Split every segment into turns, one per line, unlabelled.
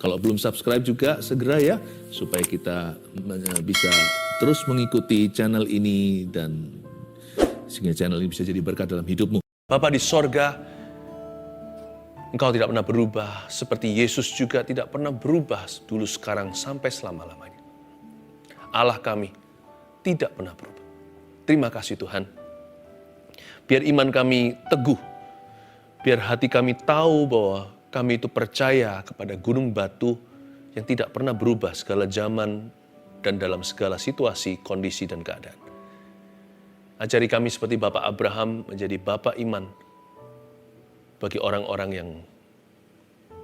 Kalau belum subscribe juga segera ya, supaya kita bisa terus mengikuti channel ini dan sehingga channel ini bisa jadi berkat dalam hidupmu. Bapa di sorga, Engkau tidak pernah berubah, seperti Yesus juga tidak pernah berubah dulu, sekarang, sampai selama-lamanya. Allah kami tidak pernah berubah. Terima kasih Tuhan. Biar iman kami teguh, biar hati kami tahu bahwa kami itu percaya kepada gunung batu yang tidak pernah berubah segala zaman dan dalam segala situasi, kondisi, dan keadaan. Ajari kami seperti Bapak Abraham menjadi Bapak iman bagi orang-orang yang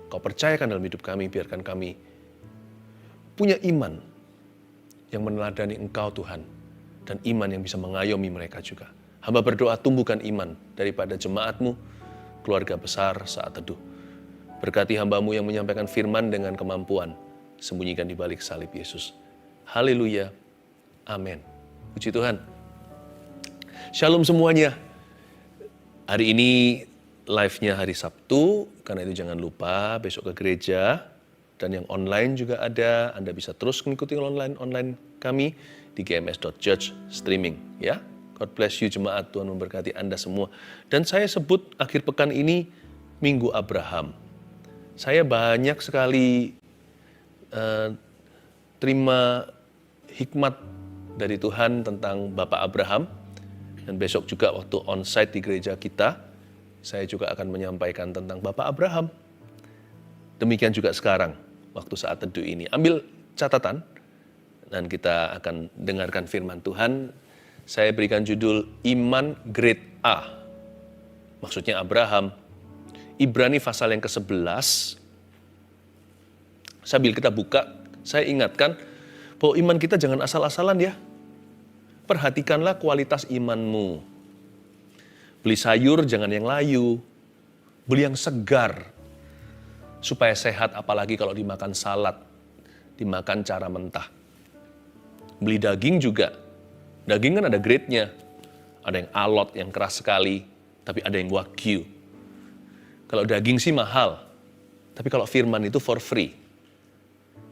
Kau percayakan dalam hidup kami. Biarkan kami punya iman yang meneladani Engkau Tuhan, dan iman yang bisa mengayomi mereka juga. Hamba berdoa tumbuhkan iman daripada jemaat-Mu, keluarga besar saat teduh. Berkati hamba-Mu yang menyampaikan firman dengan kemampuan, sembunyikan di balik salib Yesus. Haleluya. Amin. Puji Tuhan. Shalom semuanya. Hari ini live-nya hari Sabtu, karena itu jangan lupa besok ke gereja. Dan yang online juga ada, Anda bisa terus mengikuti online kami di gms.church streaming. Ya, God bless you jemaat, Tuhan memberkati Anda semua. Dan saya sebut akhir pekan ini Minggu Abraham. Saya banyak sekali terima hikmat dari Tuhan tentang Bapak Abraham. Dan besok juga waktu onsite di gereja kita, saya juga akan menyampaikan tentang Bapak Abraham. Demikian juga sekarang, waktu saat teduh ini. Ambil catatan, dan kita akan dengarkan firman Tuhan. Saya berikan judul Iman Grade A. Maksudnya Abraham. Ibrani pasal yang ke-11. Sambil kita buka, saya ingatkan bahwa iman kita jangan asal-asalan ya. Perhatikanlah kualitas imanmu. Beli sayur jangan yang layu. Beli yang segar. Supaya sehat, apalagi kalau dimakan salad. Dimakan cara mentah. Beli daging juga. Daging kan ada grade-nya. Ada yang alot, yang keras sekali. Tapi ada yang wagyu. Kalau daging sih mahal, tapi kalau firman itu for free.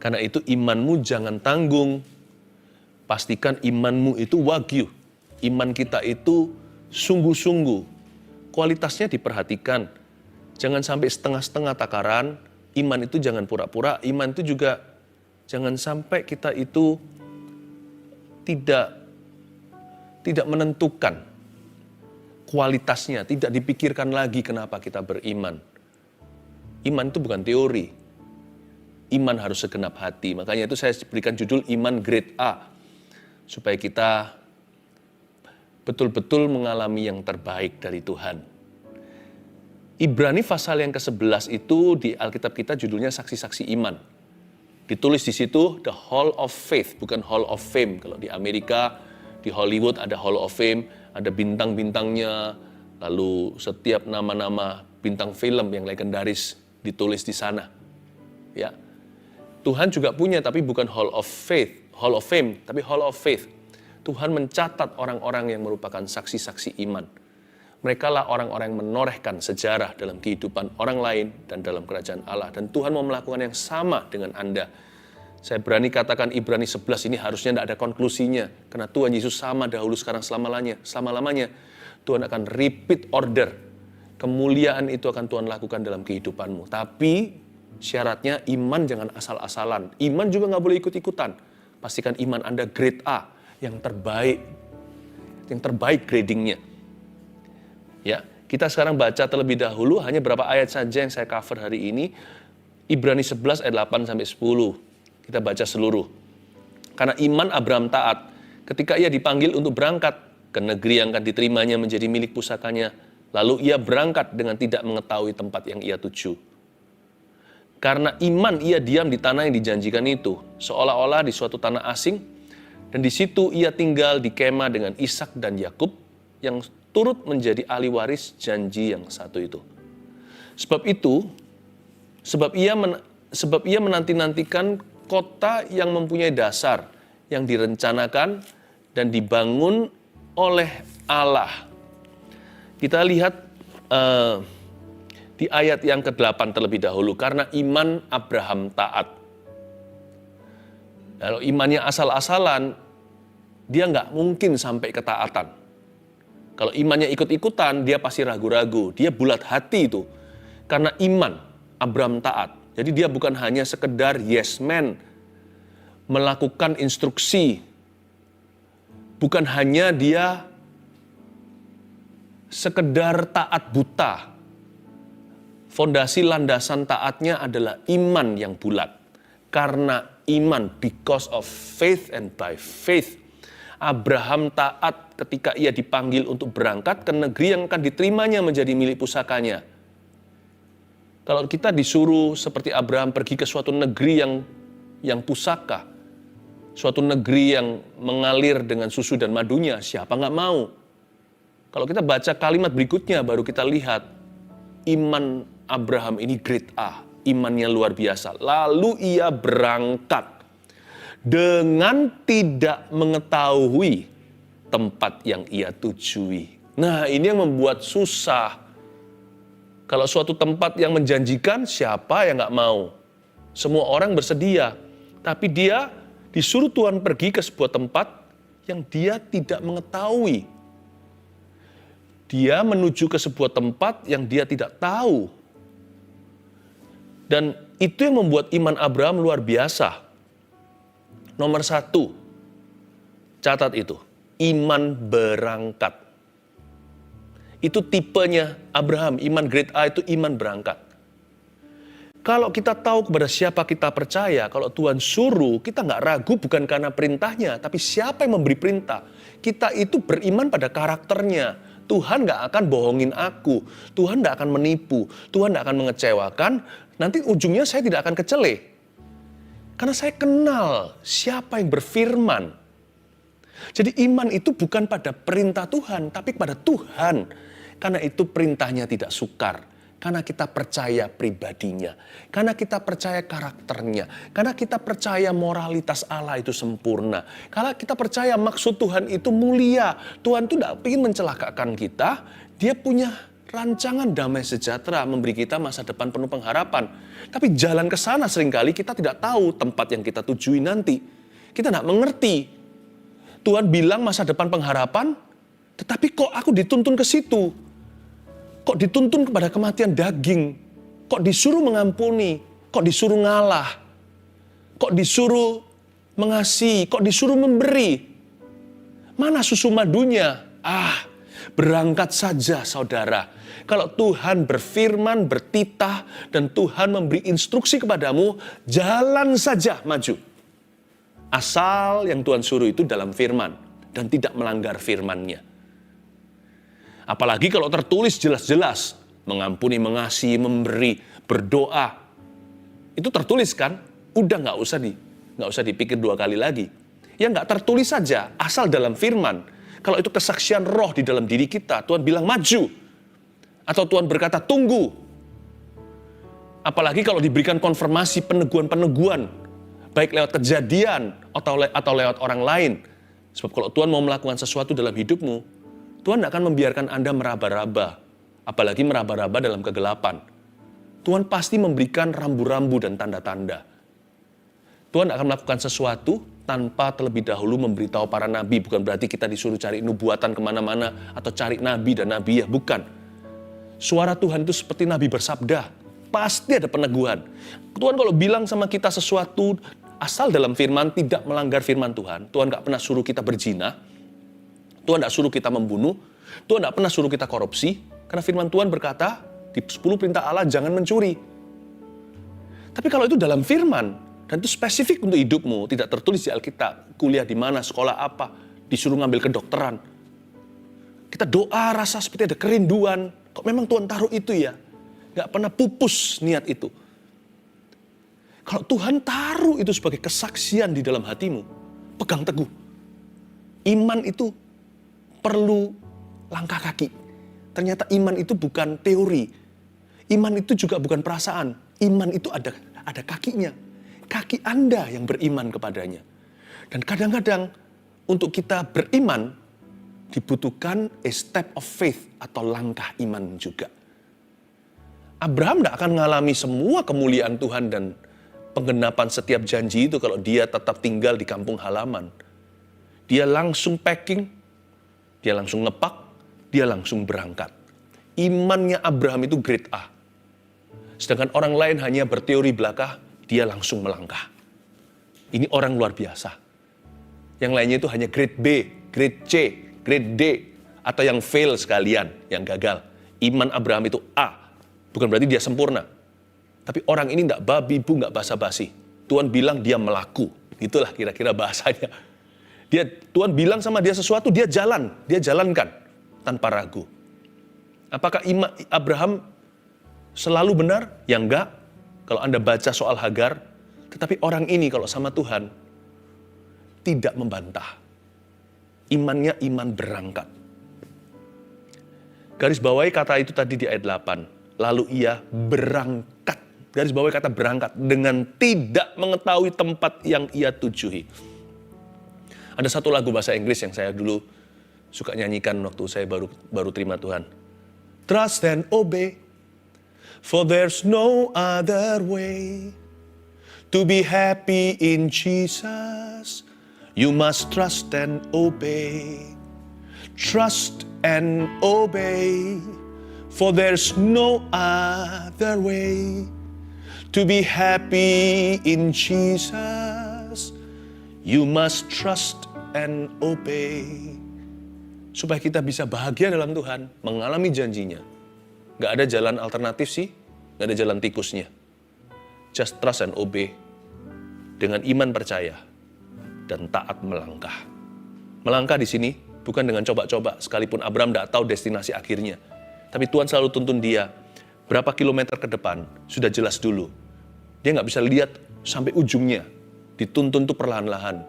Karena itu imanmu jangan tanggung. Pastikan imanmu itu wagyu. Iman kita itu sungguh-sungguh. Kualitasnya diperhatikan. Jangan sampai setengah-setengah takaran. Iman itu jangan pura-pura. Iman itu juga jangan sampai kita itu tidak menentukan kualitasnya, tidak dipikirkan lagi kenapa kita beriman. Iman itu bukan teori. Iman harus segenap hati. Makanya itu saya berikan judul Iman Grade A. Supaya kita betul-betul mengalami yang terbaik dari Tuhan. Ibrani pasal yang ke-11 itu di Alkitab kita judulnya saksi-saksi iman. Ditulis di situ The Hall of Faith, bukan Hall of Fame. Kalau di Amerika, di Hollywood ada Hall of Fame, ada bintang-bintangnya, lalu setiap nama-nama bintang film yang legendaris ditulis di sana. Ya. Tuhan juga punya, tapi bukan Hall of Fame, tapi Hall of Faith. Tuhan mencatat orang-orang yang merupakan saksi-saksi iman. Mereka lah orang-orang yang menorehkan sejarah dalam kehidupan orang lain dan dalam kerajaan Allah. Dan Tuhan mau melakukan yang sama dengan Anda. Saya berani katakan Ibrani 11 ini harusnya tidak ada konklusinya. Karena Tuhan Yesus sama dahulu, sekarang, selama-lamanya. Tuhan akan repeat order. Kemuliaan itu akan Tuhan lakukan dalam kehidupanmu. Tapi syaratnya iman jangan asal-asalan. Iman juga nggak boleh ikut-ikutan. Pastikan iman Anda grade A, yang terbaik. Yang terbaik gradingnya. Ya, kita sekarang baca terlebih dahulu, hanya beberapa ayat saja yang saya cover hari ini. Ibrani 11 ayat 8 sampai 10. Kita baca seluruh. Karena iman Abraham taat ketika ia dipanggil untuk berangkat ke negeri yang akan diterimanya menjadi milik pusakanya. Lalu ia berangkat dengan tidak mengetahui tempat yang ia tuju. Karena iman ia diam di tanah yang dijanjikan itu, seolah-olah di suatu tanah asing, dan di situ ia tinggal di kemah dengan Ishak dan Yakub yang turut menjadi ahli waris janji yang satu itu. Sebab ia menanti-nantikan kota yang mempunyai dasar, yang direncanakan dan dibangun oleh Allah. Kita lihat Di ayat yang ke-8 terlebih dahulu, karena iman Abraham taat. Kalau imannya asal-asalan, dia nggak mungkin sampai ketaatan. Kalau imannya ikut-ikutan, dia pasti ragu-ragu. Dia bulat hati itu. Karena iman Abraham taat. Jadi dia bukan hanya sekedar yes man, melakukan instruksi. Bukan hanya dia sekedar taat buta. Fondasi landasan taatnya adalah iman yang bulat. Karena iman, because of faith and by faith. Abraham taat ketika ia dipanggil untuk berangkat ke negeri yang akan diterimanya menjadi milik pusakanya. Kalau kita disuruh seperti Abraham pergi ke suatu negeri yang pusaka, suatu negeri yang mengalir dengan susu dan madunya, siapa nggak mau? Kalau kita baca kalimat berikutnya, baru kita lihat iman Abraham ini grade A, imannya luar biasa. Lalu ia berangkat dengan tidak mengetahui tempat yang ia tujui. Nah, ini yang membuat susah. Kalau suatu tempat yang menjanjikan, siapa yang nggak mau? Semua orang bersedia. Tapi dia disuruh Tuhan pergi ke sebuah tempat yang dia tidak mengetahui. Dia menuju ke sebuah tempat yang dia tidak tahu. Dan itu yang membuat iman Abraham luar biasa. Nomor 1, catat itu, iman berangkat. Itu tipenya Abraham, iman grade A itu iman berangkat. Kalau kita tahu kepada siapa kita percaya, kalau Tuhan suruh, kita nggak ragu bukan karena perintahnya, tapi siapa yang memberi perintah. Kita itu beriman pada karakternya. Tuhan nggak akan bohongin aku, Tuhan nggak akan menipu, Tuhan nggak akan mengecewakan, nanti ujungnya saya tidak akan kecele. Karena saya kenal siapa yang berfirman. Jadi iman itu bukan pada perintah Tuhan, tapi pada Tuhan. Karena itu perintahnya tidak sukar. Karena kita percaya pribadinya. Karena kita percaya karakternya. Karena kita percaya moralitas Allah itu sempurna. Karena kita percaya maksud Tuhan itu mulia. Tuhan itu tidak ingin mencelakakan kita. Dia punya rancangan damai sejahtera, memberi kita masa depan penuh pengharapan. Tapi jalan ke sana seringkali kita tidak tahu tempat yang kita tujui nanti. Kita tidak mengerti. Tuhan bilang masa depan pengharapan, tetapi kok aku dituntun ke situ? Kok dituntun kepada kematian daging? Kok disuruh mengampuni? Kok disuruh ngalah? Kok disuruh mengasihi? Kok disuruh memberi? Mana susu madunya? Berangkat saja saudara. Kalau Tuhan berfirman, bertitah, dan Tuhan memberi instruksi kepadamu, jalan saja maju. Asal yang Tuhan suruh itu dalam firman, dan tidak melanggar firman-Nya. Apalagi kalau tertulis jelas-jelas, mengampuni, mengasihi, memberi, berdoa. Itu tertulis kan? Udah nggak usah dipikir 2 kali lagi. Ya nggak tertulis saja, asal dalam firman. Kalau itu kesaksian roh di dalam diri kita, Tuhan bilang maju. Atau Tuhan berkata tunggu. Apalagi kalau diberikan konfirmasi peneguhan-peneguhan, baik lewat kejadian atau lewat orang lain. Sebab kalau Tuhan mau melakukan sesuatu dalam hidupmu, Tuhan tidak akan membiarkan Anda meraba-raba, apalagi meraba-raba dalam kegelapan. Tuhan pasti memberikan rambu-rambu dan tanda-tanda. Tuhan akan melakukan sesuatu tanpa terlebih dahulu memberitahu para nabi. Bukan berarti kita disuruh cari nubuatan kemana-mana atau cari nabi dan nabi, ya bukan. Suara Tuhan itu seperti nabi bersabda, pasti ada peneguhan. Tuhan kalau bilang sama kita sesuatu asal dalam firman, tidak melanggar firman Tuhan. Tuhan gak pernah suruh kita berzina, Tuhan tidak suruh kita membunuh, Tuhan tidak pernah suruh kita korupsi, karena firman Tuhan berkata, di 10 perintah Allah jangan mencuri. Tapi kalau itu dalam firman, dan itu spesifik untuk hidupmu, tidak tertulis di Alkitab, kuliah di mana, sekolah apa, disuruh ngambil kedokteran. Kita doa rasa seperti ada kerinduan, kok memang Tuhan taruh itu ya? Gak pernah pupus niat itu. Kalau Tuhan taruh itu sebagai kesaksian di dalam hatimu, pegang teguh. Iman itu perlu langkah kaki. Ternyata iman itu bukan teori. Iman itu juga bukan perasaan. Iman itu ada kakinya. Kaki Anda yang beriman kepadanya. Dan kadang-kadang untuk kita beriman dibutuhkan a step of faith atau langkah iman juga. Abraham tidak akan mengalami semua kemuliaan Tuhan dan penggenapan setiap janji itu kalau dia tetap tinggal di kampung halaman. Dia langsung packing, dia langsung ngepak, dia langsung berangkat. Imannya Abraham itu grade A. Sedangkan orang lain hanya berteori belaka, dia langsung melangkah. Ini orang luar biasa. Yang lainnya itu hanya grade B, grade C, grade D, atau yang fail sekalian, yang gagal. Iman Abraham itu A. Bukan berarti dia sempurna. Tapi orang ini enggak babi bu, enggak basa-basi. Tuhan bilang dia melaku. Itulah kira-kira bahasanya. Tuhan bilang sama dia sesuatu, dia jalankan tanpa ragu. Apakah iman Abraham selalu benar? Ya enggak. Kalau Anda baca soal Hagar, tetapi orang ini kalau sama Tuhan tidak membantah. Imannya iman berangkat. Garis bawahi kata itu tadi di ayat 8. Lalu ia berangkat. Garis bawahi kata berangkat dengan tidak mengetahui tempat yang ia tujuhi. Ada satu lagu bahasa Inggris yang saya dulu suka nyanyikan waktu saya baru terima Tuhan. Trust and obey, for there's no other way to be happy in Jesus. You must trust and obey. Trust and obey, for there's no other way to be happy in Jesus. You must trust and obey. Supaya kita bisa bahagia dalam Tuhan, mengalami janjinya. Gak ada jalan alternatif sih, gak ada jalan tikusnya. Just trust and obey. Dengan iman percaya dan taat melangkah. Melangkah di sini bukan dengan coba-coba, sekalipun Abraham tidak tahu destinasi akhirnya. Tapi Tuhan selalu tuntun dia, berapa kilometer ke depan, sudah jelas dulu. Dia nggak bisa lihat sampai ujungnya, dituntun tuh perlahan-lahan.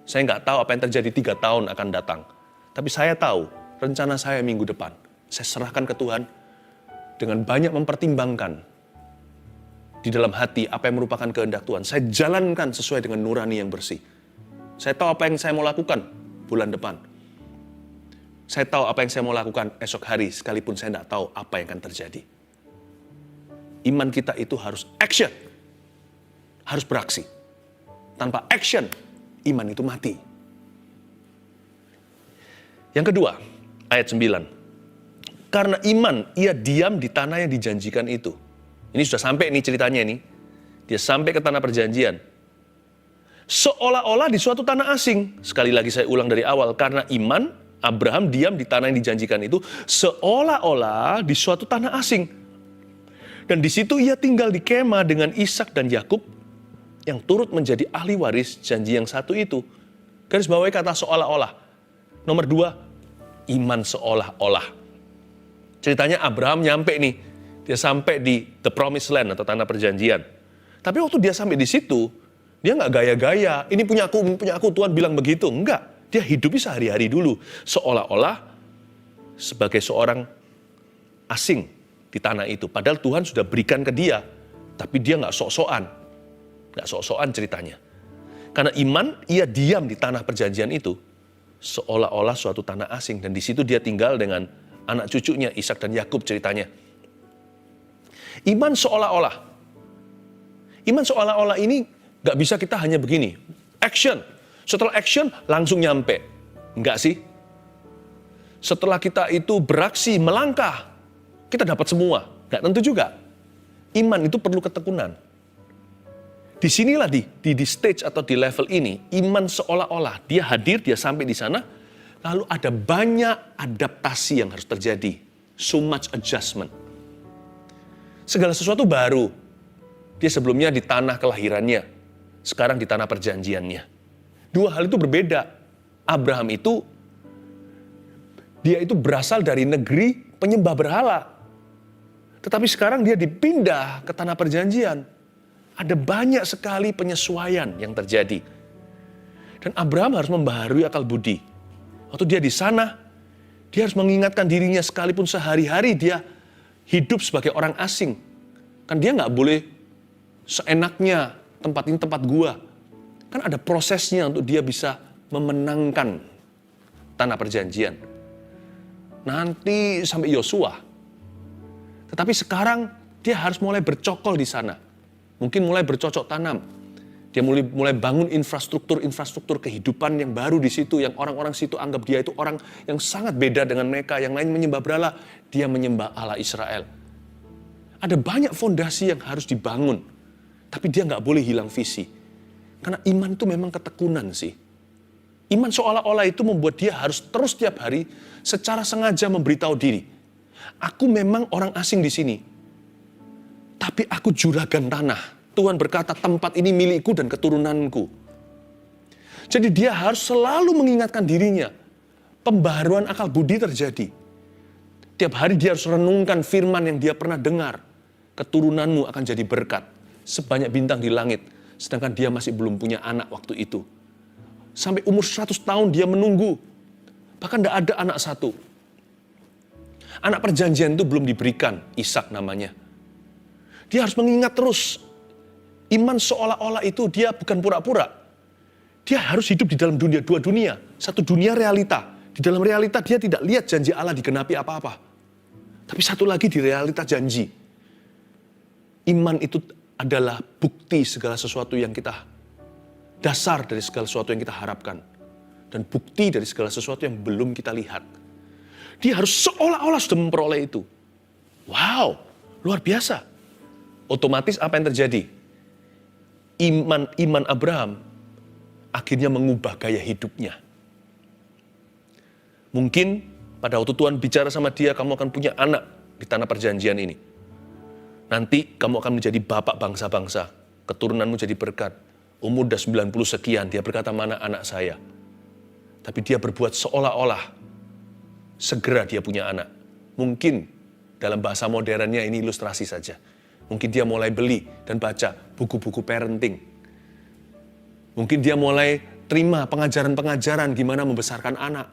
Saya nggak tahu apa yang terjadi 3 tahun akan datang. Tapi saya tahu, rencana saya minggu depan. Saya serahkan ke Tuhan, dengan banyak mempertimbangkan di dalam hati apa yang merupakan kehendak Tuhan. Saya jalankan sesuai dengan nurani yang bersih. Saya tahu apa yang saya mau lakukan bulan depan. Saya tahu apa yang saya mau lakukan esok hari, sekalipun saya tidak tahu apa yang akan terjadi. Iman kita itu harus action. Harus beraksi. Tanpa action, iman itu mati. Yang kedua, ayat 9. Karena iman, ia diam di tanah yang dijanjikan itu. Ini sudah sampai nih ceritanya nih. Dia sampai ke tanah perjanjian. Seolah-olah di suatu tanah asing. Sekali lagi saya ulang dari awal. Karena iman, Abraham diam di tanah yang dijanjikan itu. Seolah-olah di suatu tanah asing. Dan di situ ia tinggal di kemah dengan Ishak dan Yakub yang turut menjadi ahli waris janji yang satu itu. Garis bawahi kata seolah-olah. Nomor 2, iman seolah-olah. Ceritanya Abraham nyampe nih. Dia sampai di the promised land atau tanah perjanjian. Tapi waktu dia sampai di situ, dia nggak gaya-gaya. Ini punya aku, Tuhan bilang begitu. Enggak. Dia hidupnya sehari-hari dulu. Seolah-olah sebagai seorang asing di tanah itu. Padahal Tuhan sudah berikan ke dia. Tapi dia nggak sok-sokan. Nggak sok-sokan ceritanya. Karena iman, ia diam di tanah perjanjian itu. Seolah-olah suatu tanah asing. Dan di situ dia tinggal dengan anak cucunya, Ishak dan Yakub ceritanya. Iman seolah-olah. Iman seolah-olah ini nggak bisa kita hanya begini. Action. Setelah action, langsung nyampe. Enggak sih. Setelah kita itu beraksi, melangkah, kita dapat semua. Nggak tentu juga. Iman itu perlu ketekunan. Disinilah di stage atau di level ini, iman seolah-olah. Dia hadir, dia sampai di sana, lalu ada banyak adaptasi yang harus terjadi. So much adjustment. Segala sesuatu baru. Dia sebelumnya di tanah kelahirannya, sekarang di tanah perjanjiannya. Dua hal itu berbeda. Abraham itu, dia itu berasal dari negeri penyembah berhala. Tetapi sekarang dia dipindah ke tanah perjanjian. Ada banyak sekali penyesuaian yang terjadi. Dan Abraham harus membaharui akal budi. Waktu dia di sana, dia harus mengingatkan dirinya sekalipun sehari-hari dia hidup sebagai orang asing. Kan dia nggak boleh seenaknya tempat ini tempat gua. Kan ada prosesnya untuk dia bisa memenangkan tanah perjanjian. Nanti sampai Yosua. Tetapi sekarang Dia harus mulai bercokol di sana. Mungkin mulai bercocok tanam. Dia mulai bangun infrastruktur kehidupan yang baru di situ, yang orang-orang situ anggap dia itu orang yang sangat beda dengan mereka. Yang lain menyembah berhala, dia menyembah Allah Israel. Ada banyak fondasi yang harus dibangun, tapi dia nggak boleh hilang visi. Karena iman itu memang ketekunan sih. Iman seolah-olah itu membuat dia harus terus tiap hari secara sengaja memberitahu diri. Aku memang orang asing di sini. Tapi aku juragan tanah. Tuhan berkata, tempat ini milikku dan keturunanku. Jadi dia harus selalu mengingatkan dirinya. Pembaharuan akal budi terjadi. Tiap hari dia harus renungkan firman yang dia pernah dengar. Keturunanmu akan jadi berkat. Sebanyak bintang di langit. Sedangkan dia masih belum punya anak waktu itu. Sampai umur 100 tahun dia menunggu. Bahkan tidak ada anak satu. Anak perjanjian itu belum diberikan, Ishak namanya. Dia harus mengingat terus, iman seolah-olah itu dia bukan pura-pura. Dia harus hidup di dalam dua dunia. Satu dunia realita. Di dalam realita dia tidak lihat janji Allah digenapi apa-apa. Tapi satu lagi di realita janji. Iman itu adalah bukti segala sesuatu yang kita, dasar dari segala sesuatu yang kita harapkan. Dan bukti dari segala sesuatu yang belum kita lihat. Dia harus seolah-olah sudah memperoleh itu. Wow, luar biasa. Otomatis apa yang terjadi? Iman Abraham akhirnya mengubah gaya hidupnya. Mungkin pada waktu Tuhan bicara sama dia, kamu akan punya anak di tanah perjanjian ini. Nanti kamu akan menjadi bapak bangsa-bangsa. Keturunanmu jadi berkat. Umur udah 90 sekian, dia berkata, mana anak saya? Tapi dia berbuat seolah-olah segera dia punya anak. Mungkin dalam bahasa modernnya ini ilustrasi saja. Mungkin dia mulai beli dan baca buku-buku parenting. Mungkin dia mulai terima pengajaran-pengajaran gimana membesarkan anak.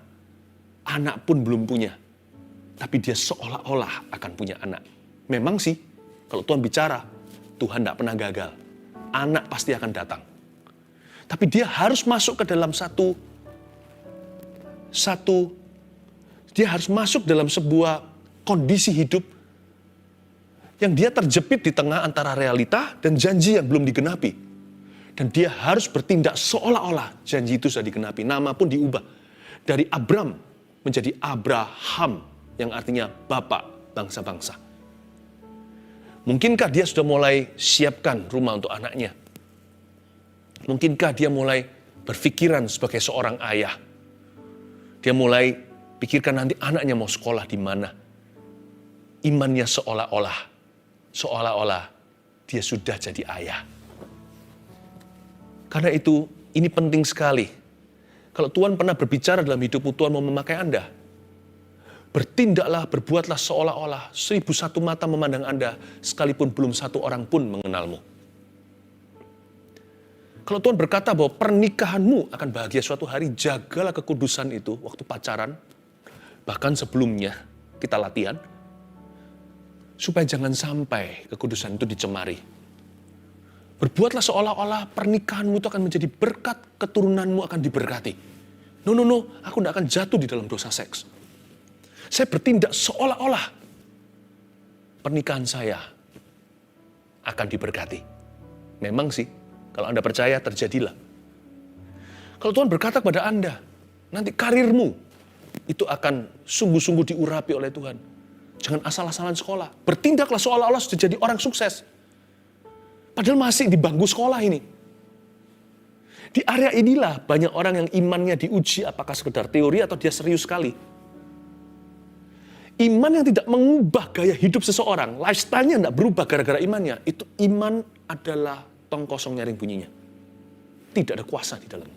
Anak pun belum punya. Tapi dia seolah-olah akan punya anak. Memang sih, kalau Tuhan bicara, Tuhan tidak pernah gagal. Anak pasti akan datang. Tapi dia harus masuk ke dalam dia harus masuk dalam sebuah kondisi hidup yang dia terjepit di tengah antara realita dan janji yang belum digenapi. Dan dia harus bertindak seolah-olah janji itu sudah digenapi. Nama pun diubah. Dari Abram menjadi Abraham, yang artinya bapak bangsa-bangsa. Mungkinkah dia sudah mulai siapkan rumah untuk anaknya? Mungkinkah dia mulai berpikiran sebagai seorang ayah? Dia mulai pikirkan nanti anaknya mau sekolah di mana. Imannya seolah-olah dia sudah jadi ayah. Karena itu, ini penting sekali. Kalau Tuhan pernah berbicara dalam hidupmu, Tuhan mau memakai Anda. Bertindaklah, berbuatlah seolah-olah 1001 mata memandang Anda, sekalipun belum satu orang pun mengenalmu. Kalau Tuhan berkata bahwa pernikahanmu akan bahagia suatu hari, jagalah kekudusan itu waktu pacaran, bahkan sebelumnya kita latihan, supaya jangan sampai kekudusan itu dicemari. Berbuatlah seolah-olah pernikahanmu itu akan menjadi berkat, keturunanmu akan diberkati. No, aku tidak akan jatuh di dalam dosa seks. Saya bertindak seolah-olah pernikahan saya akan diberkati. Memang sih, kalau Anda percaya, terjadilah. Kalau Tuhan berkata kepada Anda, nanti karirmu itu akan sungguh-sungguh diurapi oleh Tuhan. Jangan asal-asalan sekolah. Bertindaklah seolah-olah sudah jadi orang sukses. Padahal masih di bangku sekolah ini. Di area inilah banyak orang yang imannya diuji apakah sekedar teori atau dia serius sekali. Iman yang tidak mengubah gaya hidup seseorang, lifestyle-nya tidak berubah gara-gara imannya, itu iman adalah tong kosong nyaring bunyinya. Tidak ada kuasa di dalamnya.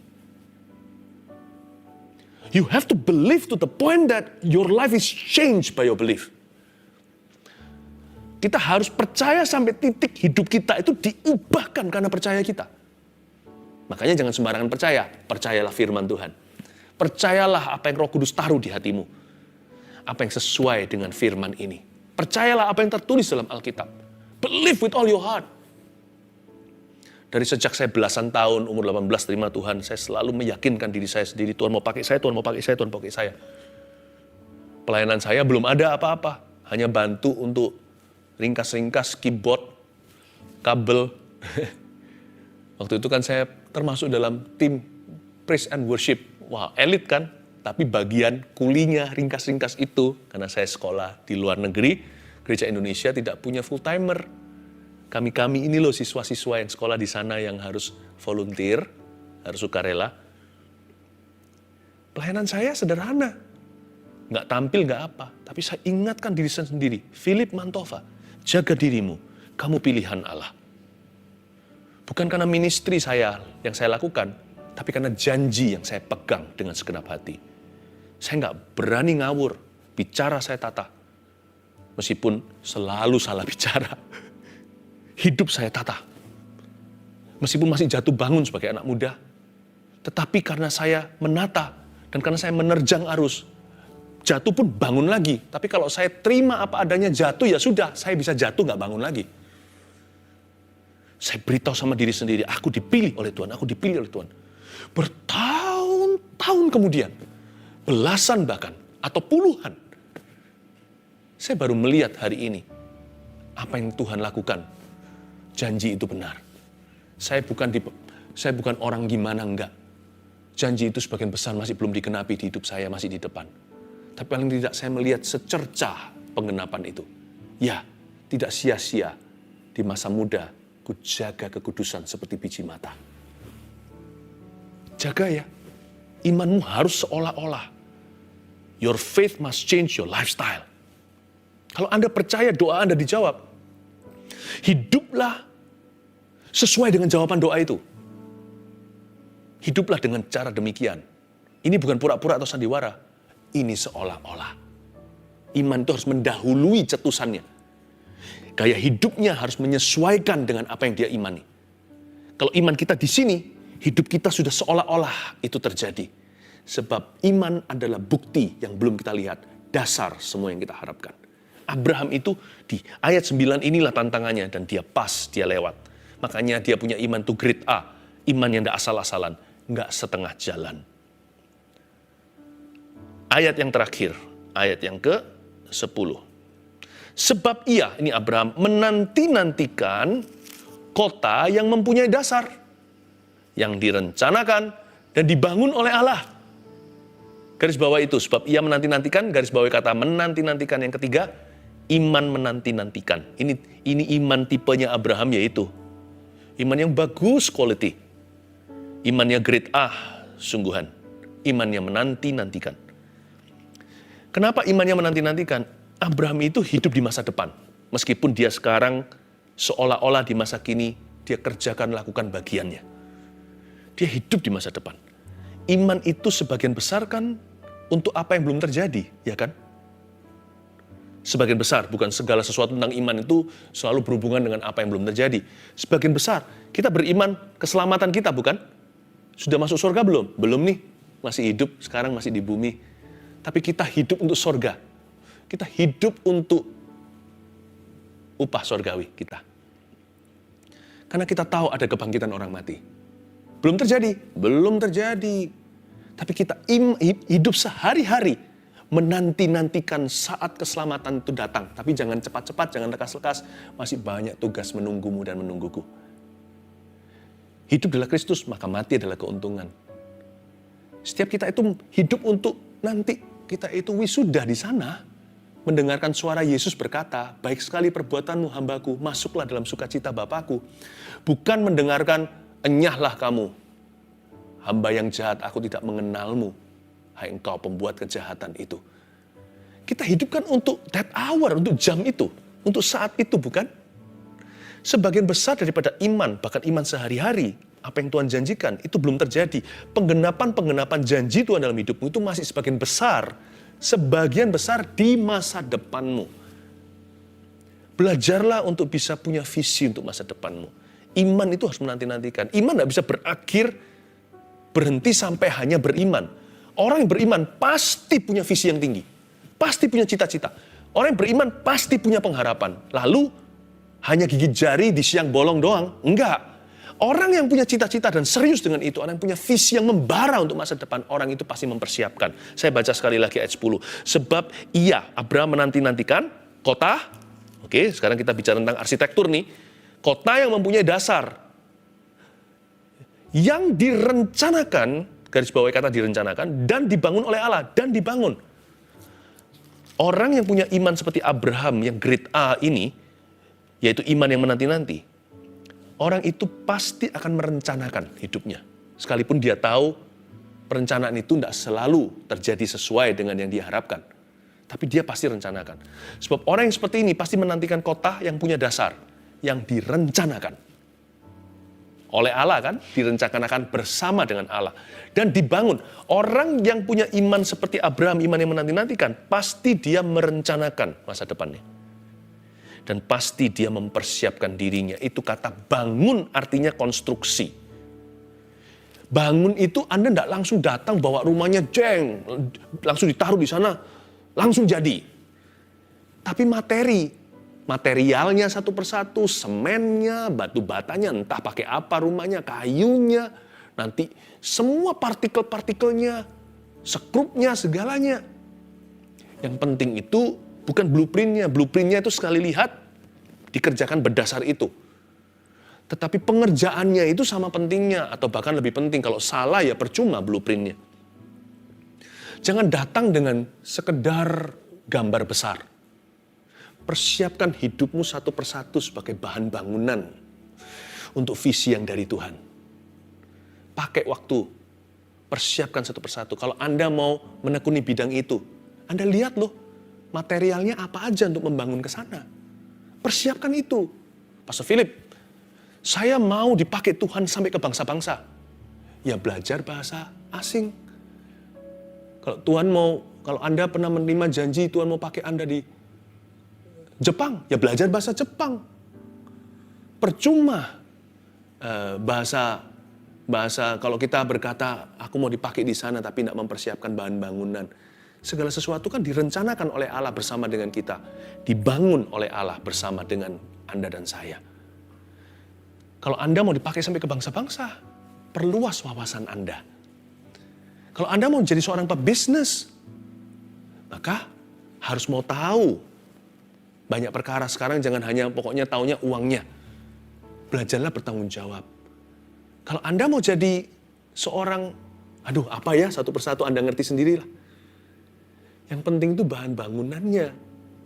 You have to believe to the point that your life is changed by your belief. Kita harus percaya sampai titik hidup kita itu diubahkan karena percaya kita. Makanya jangan sembarangan percaya. Percayalah firman Tuhan. Percayalah apa yang Roh Kudus taruh di hatimu. Apa yang sesuai dengan firman ini. Percayalah apa yang tertulis dalam Alkitab. Believe with all your heart. Dari sejak saya belasan tahun, umur 18 terima Tuhan, saya selalu meyakinkan diri saya sendiri, Tuhan mau pakai saya, Tuhan mau pakai saya, Tuhan mau pakai saya. Pelayanan saya belum ada apa-apa. Hanya bantu untuk ringkas-ringkas keyboard, kabel. Waktu itu kan saya termasuk dalam tim praise and worship. Wah, elit kan? Tapi bagian kulinya ringkas-ringkas itu, karena saya sekolah di luar negeri, Gereja Indonesia tidak punya full-timer. Kami ini loh siswa-siswa yang sekolah di sana yang harus volunteer, harus sukarela. Pelayanan saya sederhana. Nggak tampil, nggak apa. Tapi saya ingatkan diri saya sendiri. Philip Mantova, jaga dirimu. Kamu pilihan Allah. Bukan karena ministry saya yang saya lakukan, tapi karena janji yang saya pegang dengan segenap hati. Saya nggak berani ngawur, bicara saya tata. Meskipun selalu salah bicara. Hidup saya tata. Meskipun masih jatuh bangun sebagai anak muda. Tetapi karena saya menata, dan karena saya menerjang arus, jatuh pun bangun lagi. Tapi kalau saya terima apa adanya jatuh, ya sudah, saya bisa jatuh nggak bangun lagi. Saya beritahu sama diri sendiri, aku dipilih oleh Tuhan, aku dipilih oleh Tuhan. Bertahun-tahun kemudian, belasan bahkan, atau puluhan, saya baru melihat hari ini, apa yang Tuhan lakukan, janji itu benar. Saya bukan orang gimana, enggak. Janji itu sebagian besar masih belum digenapi di hidup saya, masih di depan. Tapi paling tidak saya melihat secercah penggenapan itu. Ya, tidak sia-sia di masa muda, ku jaga kekudusan seperti biji mata. Jaga ya, imanmu harus seolah-olah. Your faith must change your lifestyle. Kalau Anda percaya doa Anda dijawab, hiduplah sesuai dengan jawaban doa itu. Hiduplah dengan cara demikian. Ini bukan pura-pura atau sandiwara. Ini seolah-olah. Iman itu harus mendahului cetusannya. Gaya hidupnya harus menyesuaikan dengan apa yang dia imani. Kalau iman kita di sini, hidup kita sudah seolah-olah itu terjadi. Sebab iman adalah bukti yang belum kita lihat. Dasar semua yang kita harapkan. Abraham itu di ayat 9 inilah tantangannya. Dan dia pas, dia lewat. Makanya dia punya iman itu grade A. Iman yang tidak asal-asalan. Nggak setengah jalan. Ayat yang terakhir. Ayat yang ke-10. Sebab ia, ini Abraham, menanti-nantikan kota yang mempunyai dasar. Yang direncanakan dan dibangun oleh Allah. Garis bawah itu, sebab ia menanti-nantikan, garis bawah kata menanti-nantikan. Yang ketiga, iman menanti-nantikan. Ini iman tipenya Abraham, yaitu iman yang bagus quality. Imannya grade A, sungguhan. Imannya menanti-nantikan. Kenapa imannya menanti-nantikan? Abraham itu hidup di masa depan. Meskipun dia sekarang seolah-olah di masa kini, dia kerjakan, lakukan bagiannya. Dia hidup di masa depan. Iman itu sebagian besar kan untuk apa yang belum terjadi, ya kan? Sebagian besar, bukan segala sesuatu tentang iman itu selalu berhubungan dengan apa yang belum terjadi. Sebagian besar, kita beriman keselamatan kita, bukan? Sudah masuk surga belum? Belum nih, masih hidup, sekarang masih di bumi. Tapi kita hidup untuk surga. Kita hidup untuk upah surgawi kita. Karena kita tahu ada kebangkitan orang mati. Belum terjadi? Belum terjadi. Tapi kita hidup sehari-hari menanti-nantikan saat keselamatan itu datang. Tapi jangan cepat-cepat, jangan lekas-lekas. Masih banyak tugas menunggumu dan menungguku. Hidup adalah Kristus, maka mati adalah keuntungan. Setiap kita itu hidup untuk nanti kita itu wisuda di sana. Mendengarkan suara Yesus berkata, baik sekali perbuatanmu hambaku, masuklah dalam sukacita Bapakku. Bukan mendengarkan, enyahlah kamu. Hamba yang jahat, aku tidak mengenalmu. Hai engkau pembuat kejahatan itu. Kita hidupkan untuk that hour, untuk jam itu. Untuk saat itu, bukan? Sebagian besar daripada iman, bahkan iman sehari-hari, apa yang Tuhan janjikan, itu belum terjadi. Penggenapan janji Tuhan dalam hidupmu itu masih sebagian besar di masa depanmu. Belajarlah untuk bisa punya visi untuk masa depanmu. Iman itu harus menanti-nantikan. Iman tidak bisa berhenti sampai hanya beriman. Orang yang beriman pasti punya visi yang tinggi. Pasti punya cita-cita. Orang yang beriman pasti punya pengharapan. Lalu, hanya gigit jari di siang bolong doang? Enggak. Orang yang punya cita-cita dan serius dengan itu, orang yang punya visi yang membara untuk masa depan, orang itu pasti mempersiapkan. Saya baca sekali lagi ayat 10. Sebab ia, Abraham menanti-nantikan kota Oke, sekarang kita bicara tentang arsitektur nih. Kota yang mempunyai dasar. Yang direncanakan, garis bawahi kata direncanakan, dan dibangun oleh Allah, dan dibangun. Orang yang punya iman seperti Abraham, yang grade A ini, yaitu iman yang menanti-nanti, orang itu pasti akan merencanakan hidupnya. Sekalipun dia tahu perencanaan itu tidak selalu terjadi sesuai dengan yang dia harapkan. Tapi dia pasti rencanakan. Sebab orang yang seperti ini pasti menantikan kota yang punya dasar, yang direncanakan oleh Allah kan, direncanakan bersama dengan Allah. Dan dibangun. Orang yang punya iman seperti Abraham, iman yang menanti-nantikan, pasti dia merencanakan masa depannya. Dan pasti dia mempersiapkan dirinya. Itu kata bangun artinya konstruksi. Bangun itu Anda tidak langsung datang bawa rumahnya jeng, langsung ditaruh di sana, langsung jadi. Tapi materialnya satu persatu, semennya, batu batanya, entah pakai apa rumahnya, kayunya, nanti semua partikel-partikelnya, sekrupnya, segalanya. Yang penting itu bukan blueprintnya. Blueprintnya itu sekali lihat dikerjakan berdasar itu. Tetapi pengerjaannya itu sama pentingnya, atau bahkan lebih penting. Kalau salah ya percuma blueprintnya. Jangan datang dengan sekedar gambar besar. Persiapkan hidupmu satu persatu sebagai bahan bangunan untuk visi yang dari Tuhan. Pakai waktu, persiapkan satu persatu. Kalau Anda mau menekuni bidang itu, Anda lihat loh, materialnya apa aja untuk membangun ke sana. Persiapkan itu. Pastor Philip, saya mau dipakai Tuhan sampai ke bangsa-bangsa. Ya belajar bahasa asing. Kalau Anda pernah menerima janji Tuhan mau pakai Anda di Jepang, ya belajar bahasa Jepang. Percuma bahasa kalau kita berkata aku mau dipakai di sana tapi tidak mempersiapkan bahan bangunan. Segala sesuatu kan direncanakan oleh Allah bersama dengan kita, dibangun oleh Allah bersama dengan Anda dan saya. Kalau Anda mau dipakai sampai ke bangsa-bangsa, perluas wawasan Anda. Kalau Anda mau jadi seorang pebisnis, maka harus mau tahu banyak perkara. Sekarang jangan hanya pokoknya taunya uangnya. Belajarlah bertanggung jawab. Kalau Anda mau jadi seorang, apa ya, satu persatu Anda ngerti sendirilah. Yang penting itu bahan bangunannya.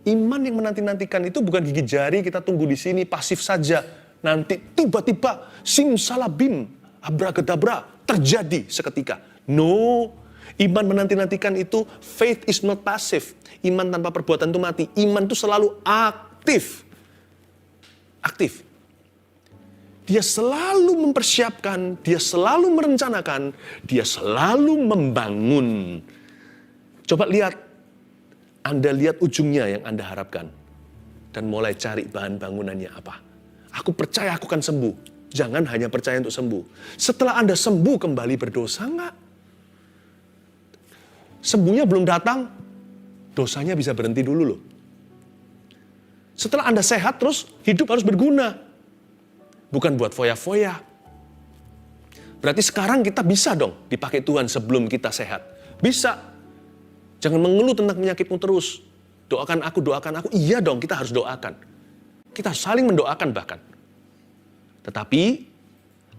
Iman yang menanti-nantikan itu bukan gigit jari, kita tunggu di sini pasif saja. Nanti tiba-tiba simsalabim, abracadabra, terjadi seketika. No, iman menanti-nantikan itu, faith is not passive. Iman tanpa perbuatan itu mati. Iman itu selalu aktif. Aktif. Dia selalu mempersiapkan, dia selalu merencanakan, dia selalu membangun. Coba lihat, Anda lihat ujungnya yang Anda harapkan. Dan mulai cari bahan bangunannya apa. Aku percaya aku akan sembuh. Jangan hanya percaya untuk sembuh. Setelah Anda sembuh kembali berdosa enggak? Sembuhnya belum datang, dosanya bisa berhenti dulu loh. Setelah Anda sehat terus, hidup harus berguna. Bukan buat foya-foya. Berarti sekarang kita bisa dong dipakai Tuhan sebelum kita sehat. Bisa. Jangan mengeluh tentang penyakitmu terus. Doakan aku. Iya dong, kita harus doakan. Kita harus saling mendoakan bahkan. Tetapi,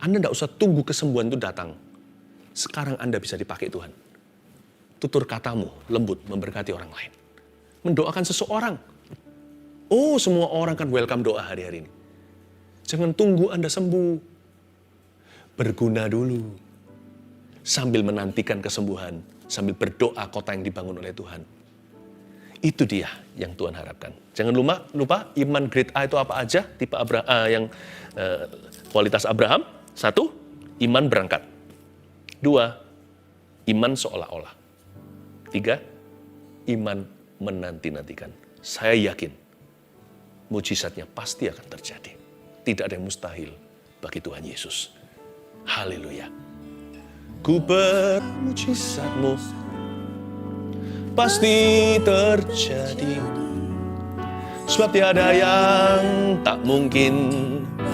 Anda tidak usah tunggu kesembuhan itu datang. Sekarang Anda bisa dipakai Tuhan. Tutur katamu lembut memberkati orang lain. Mendoakan seseorang. Oh, semua orang kan welcome doa hari-hari ini. Jangan tunggu Anda sembuh. Berguna dulu. Sambil menantikan kesembuhan. Sambil berdoa kota yang dibangun oleh Tuhan. Itu dia yang Tuhan harapkan. Jangan lupa iman grade A itu apa aja? Tipe Abraham kualitas Abraham. 1, iman berangkat. 2, iman seolah-olah. 3, iman menanti-nantikan. Saya yakin mujizatnya pasti akan terjadi. Tidak ada yang mustahil bagi Tuhan Yesus. Haleluya. Ku bermujizatmu pasti terjadi, sebab tiada yang tak mungkin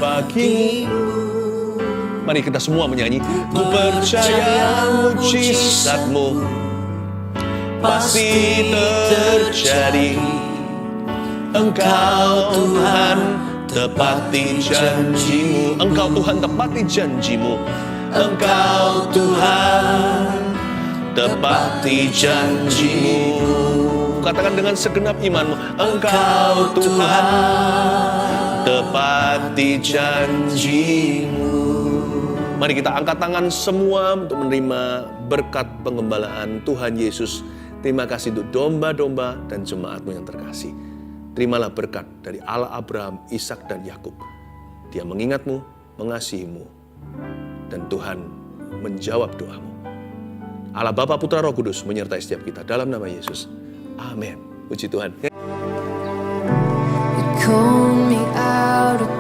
bagimu. Mari kita semua menyanyi. Ku percaya mujizatmu pasti terjadi, Engkau Tuhan tepati janjimu. Engkau Tuhan tepati janjimu. Engkau Tuhan tepati janjimu. Katakan dengan segenap imanmu, Engkau Tuhan tepati janjimu. Mari kita angkat tangan semua untuk menerima berkat penggembalaan Tuhan Yesus. Terima kasih untuk domba-domba dan jemaat-Mu yang terkasih. Terimalah berkat dari Allah Abraham, Ishak dan Yakub. Dia mengingat-Mu, mengasihi-Mu, dan Tuhan menjawab doa-Mu. Allah Bapa, Putra, Roh Kudus menyertai setiap kita dalam nama Yesus. Amin. Puji Tuhan.
You call me out of